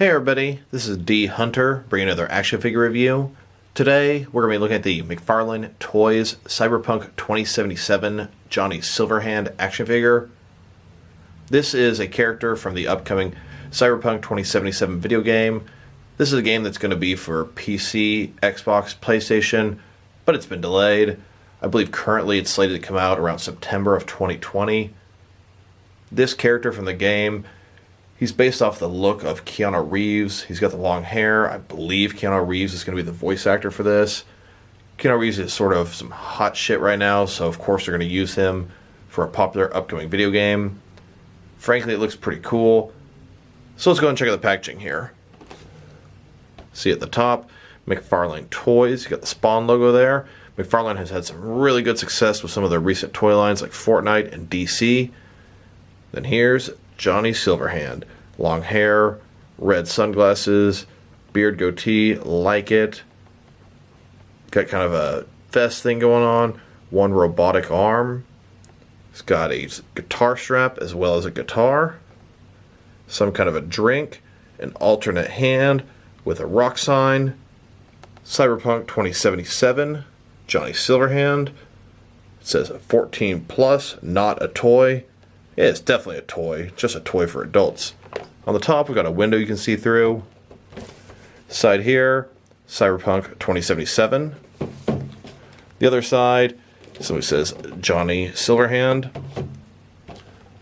Hey everybody, this is D Hunter bringing another action figure review. Today we're going to be looking at the McFarlane Toys Cyberpunk 2077 Johnny Silverhand action figure. This is a character from the upcoming Cyberpunk 2077 video game. This is a game that's going to be for PC, Xbox, PlayStation, but it's been delayed. I believe currently it's slated to come out around September of 2020. This character from the game, he's based off the look of Keanue Reeves. He's got the long hair. I believe Keanue Reeves is going to be the voice actor for this. Keanue Reeves is sort of some hot shit right now, so of course they're going to use him for a popular upcoming video game. Frankly, it looks pretty cool. So let's go and check out the packaging here. See at the top, McFarlane Toys. You got the Spawn logo there. McFarlane has had some really good success with some of their recent toy lines like Fortnite and DC. Then here's Johnny Silverhand. Long hair, red sunglasses, beard goatee, like it. Got kind of a vest thing going on. One robotic arm. He's got a guitar strap as well as a guitar. Some kind of a drink. An alternate hand with a rock sign. Cyberpunk 2077. Johnny Silverhand. It says 14 plus, not a toy. Yeah, it's definitely a toy, just a toy for adults. On the top, we've got a window you can see through. Side here, Cyberpunk 2077. The other side, somebody says Johnny Silverhand.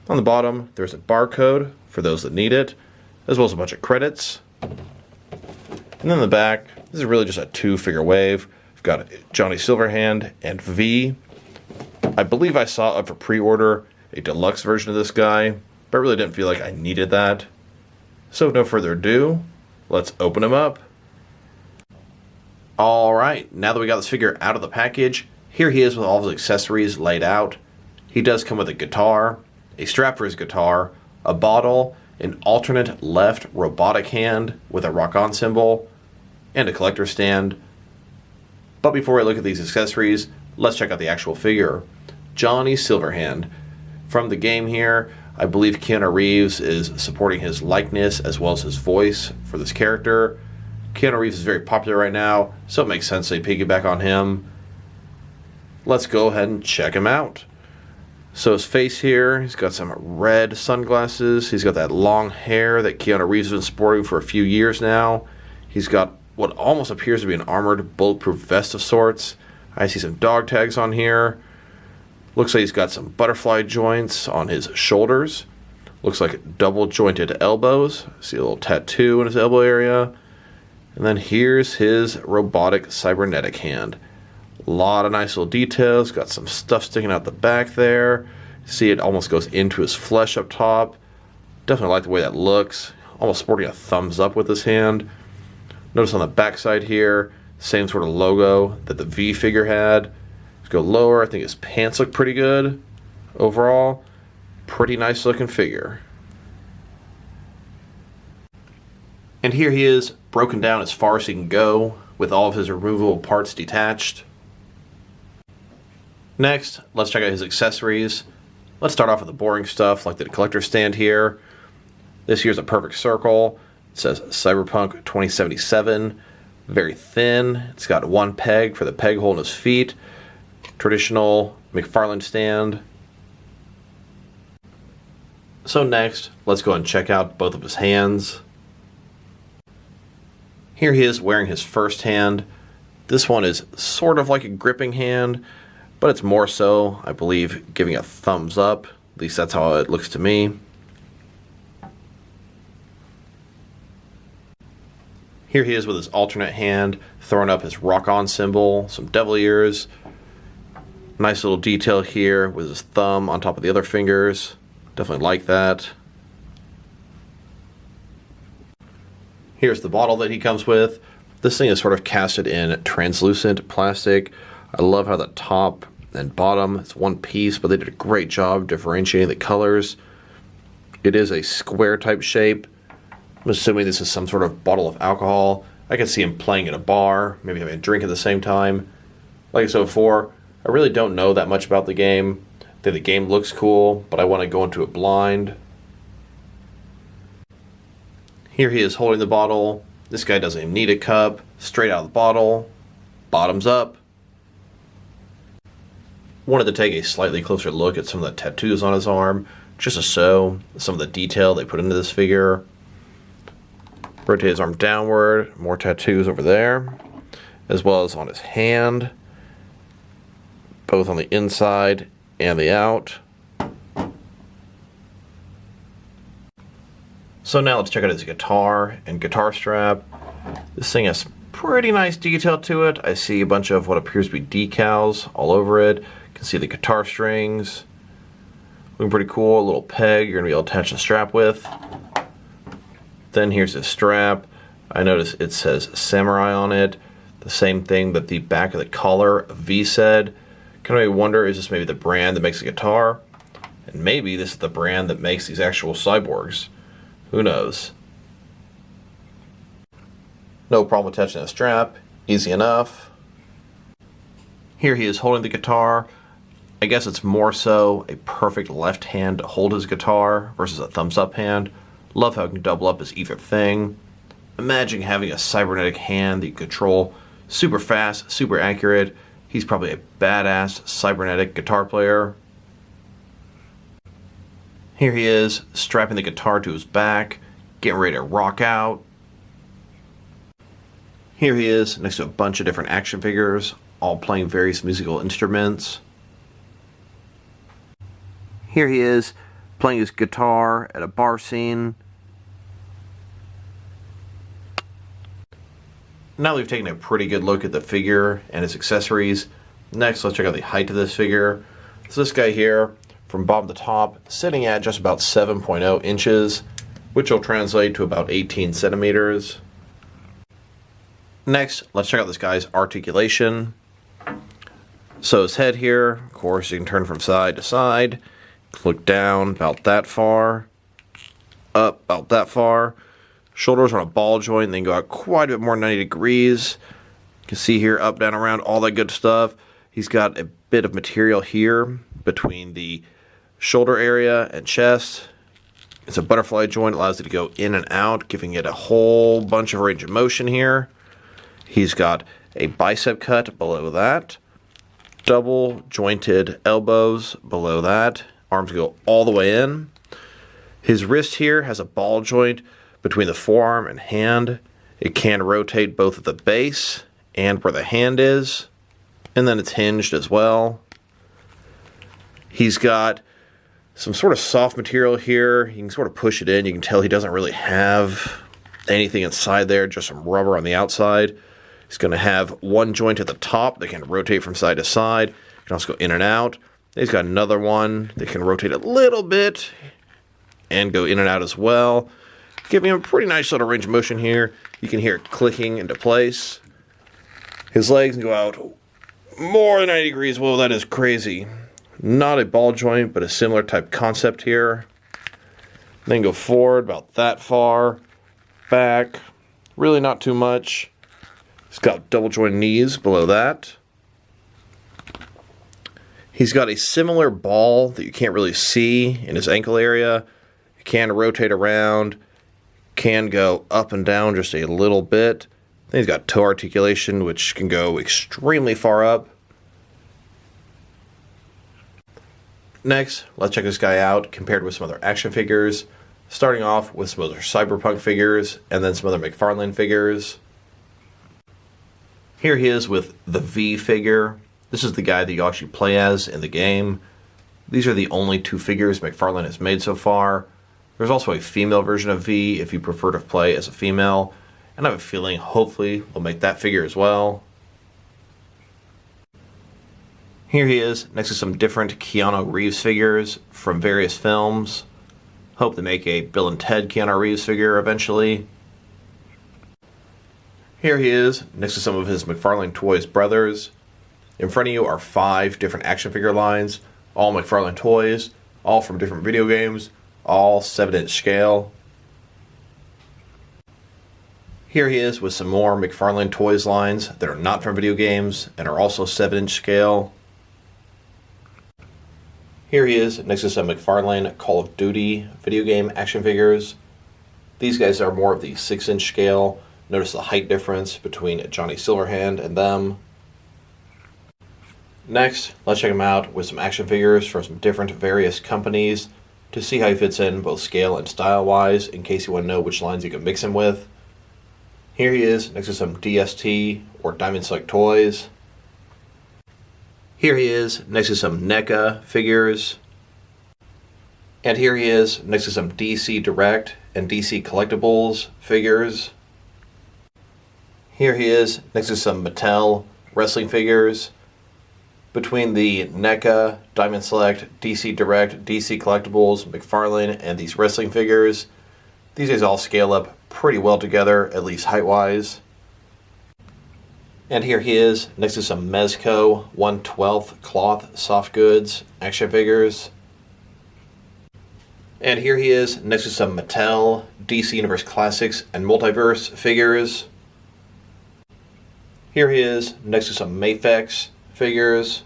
On the bottom, there's a barcode for those that need it, as well as a bunch of credits. And then in the back, this is really just a two-figure wave. We've got Johnny Silverhand and V. I believe I saw up for pre-order a deluxe version of this guy, but I really didn't feel like I needed that. So with no further ado, let's open him up. Alright, now that we got this figure out of the package, here he is with all of his accessories laid out. He does come with a guitar, a strap for his guitar, a bottle, an alternate left robotic hand with a rock-on symbol, and a collector stand. But before we look at these accessories, let's check out the actual figure. Johnny Silverhand. From the game here, I believe Keanue Reeves is supporting his likeness as well as his voice for this character. Keanue Reeves is very popular right now, so it makes sense they piggyback on him. Let's go ahead and check him out. So his face here, he's got some red sunglasses. He's got that long hair that Keanue Reeves has been sporting for a few years now. He's got what almost appears to be an armored bulletproof vest of sorts. I see some dog tags on here. Looks like he's got some butterfly joints on his shoulders. Looks like double jointed elbows. See a little tattoo in his elbow area. And then here's his robotic cybernetic hand. A lot of nice little details. Got some stuff sticking out the back there. See, it almost goes into his flesh up top. Definitely like the way that looks. Almost sporting a thumbs up with his hand. Notice on the back side here, same sort of logo that the V figure had. Let's go lower. I think his pants look pretty good. Overall, pretty nice looking figure. And here he is, broken down as far as he can go, with all of his removable parts detached. Next, let's check out his accessories. Let's start off with the boring stuff, like the collector stand here. This here's a perfect circle. It says Cyberpunk 2077. Very thin. It's got one peg for the peg hole in his feet. Traditional McFarlane stand. So next, let's go and check out both of his hands. Here he is wearing his first hand. This one is sort of like a gripping hand, but it's more so, I believe, giving a thumbs up. At least that's how it looks to me. Here he is with his alternate hand, throwing up his rock-on symbol, some devil ears. Nice little detail here with his thumb on top of the other fingers. Definitely like that. Here's the bottle that he comes with. This thing is sort of casted in translucent plastic. I love how the top and bottom, it's one piece, but they did a great job differentiating the colors. It is a square type shape. I'm assuming this is some sort of bottle of alcohol. I can see him playing at a bar, maybe having a drink at the same time. Like I said before, I really don't know that much about the game. I think the game looks cool, but I want to go into it blind. Here he is holding the bottle. This guy doesn't even need a cup. Straight out of the bottle. Bottoms up. Wanted to take a slightly closer look at some of the tattoos on his arm, just to show some of the detail they put into this figure. Rotate his arm downward. More tattoos over there, as well as on his hand, both on the inside and the out. So now let's check out his guitar and guitar strap. This thing has pretty nice detail to it. I see a bunch of what appears to be decals all over it. You can see the guitar strings. Looking pretty cool. A little peg you're going to be able to attach the strap with. Then here's the strap. I notice it says Samurai on it. The same thing that the back of the collar V said. Kind of wonder, is this maybe the brand that makes the guitar? And maybe this is the brand that makes these actual cyborgs. Who knows? No problem attaching the strap. Easy enough. Here he is holding the guitar. I guess it's more so a perfect left hand to hold his guitar versus a thumbs up hand. Love how it can double up as either thing. Imagine having a cybernetic hand that you control super fast, super accurate. He's probably a badass cybernetic guitar player. Here he is, strapping the guitar to his back, getting ready to rock out. Here he is, next to a bunch of different action figures, all playing various musical instruments. Here he is, playing his guitar at a bar scene. Now we've taken a pretty good look at the figure and his accessories. Next, let's check out the height of this figure. So this guy here, from bottom to top, sitting at just about 7.0 inches, which will translate to about 18 centimeters. Next, let's check out this guy's articulation. So his head here, of course, you can turn from side to side. Look down about that far. Up about that far. Shoulders on a ball joint, then go out quite a bit more 90 degrees. You can see here, up, down, around, all that good stuff. He's got a bit of material here between the shoulder area and chest. It's a butterfly joint, allows it to go in and out, giving it a whole bunch of range of motion here. He's got a bicep cut below that. Double jointed elbows below that. Arms go all the way in. His wrist here has a ball joint between the forearm and hand. It can rotate both at the base and where the hand is. And then it's hinged as well. He's got some sort of soft material here. You can sort of push it in. You can tell he doesn't really have anything inside there, just some rubber on the outside. He's going to have one joint at the top that can rotate from side to side. You can also go in and out. He's got another one that can rotate a little bit and go in and out as well, giving him a pretty nice little range of motion here. You can hear it clicking into place. His legs can go out more than 90 degrees. Whoa, that is crazy. Not a ball joint, but a similar type concept here. Then go forward about that far. Back. Really not too much. He's got double joint knees below that. He's got a similar ball that you can't really see in his ankle area. It can rotate around. Can go up and down just a little bit. Then he's got toe articulation, which can go extremely far up. Next, let's check this guy out compared with some other action figures. Starting off with some other Cyberpunk figures, and then some other McFarlane figures. Here he is with the V figure. This is the guy that you actually play as in the game. These are the only two figures McFarlane has made so far. There's also a female version of V if you prefer to play as a female. And I have a feeling, hopefully, we'll make that figure as well. Here he is, next to some different Keanue Reeves figures from various films. Hope to make a Bill and Ted Keanue Reeves figure eventually. Here he is, next to some of his McFarlane Toys brothers. In front of you are 5 different action figure lines, all McFarlane toys, all from different video games, all 7-inch scale. Here he is with some more McFarlane Toys lines that are not from video games and are also 7-inch scale. Here he is next to some McFarlane Call of Duty video game action figures. These guys are more of the 6-inch scale. Notice the height difference between Johnny Silverhand and them. Next, let's check him out with some action figures from some different various companies to see how he fits in both scale and style wise, in case you want to know which lines you can mix him with. Here he is next to some DST or Diamond Select toys. Here he is next to some NECA figures. And here he is next to some DC Direct and DC Collectibles figures. Here he is next to some Mattel wrestling figures. Between the NECA, Diamond Select, DC Direct, DC Collectibles, McFarlane, and these wrestling figures, these guys all scale up pretty well together, at least height-wise. And here he is next to some Mezco 1/12 cloth soft goods action figures. And here he is next to some Mattel, DC Universe Classics, and Multiverse figures. Here he is next to some Mafex figures.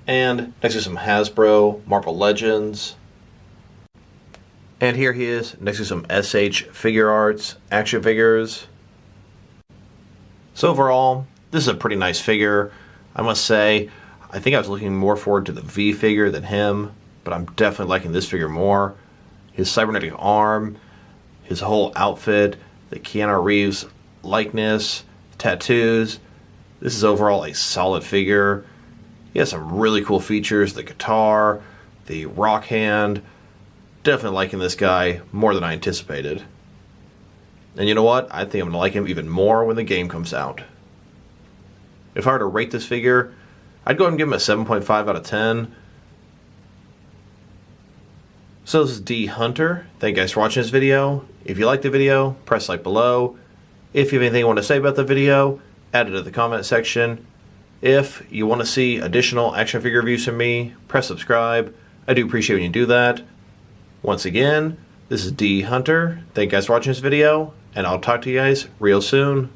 And next to some Hasbro Marvel Legends. And here he is next to some SH Figure Arts action figures. So overall, this is a pretty nice figure. I must say, I think I was looking more forward to the V figure than him, but I'm definitely liking this figure more. His cybernetic arm, his whole outfit, the Keanue Reeves likeness, tattoos. This is overall a solid figure. He has some really cool features, the guitar, the rock hand. Definitely liking this guy more than I anticipated. And you know what? I think I'm going to like him even more when the game comes out. If I were to rate this figure, I'd go ahead and give him a 7.5 out of 10. So this is D Hunter. Thank you guys for watching this video. If you liked the video, press like below. If you have anything you want to say about the video, add it to the comment section. If you want to see additional action figure reviews from me, press subscribe. I do appreciate when you do that. Once again, this is D Hunter. Thank you guys for watching this video, and I'll talk to you guys real soon.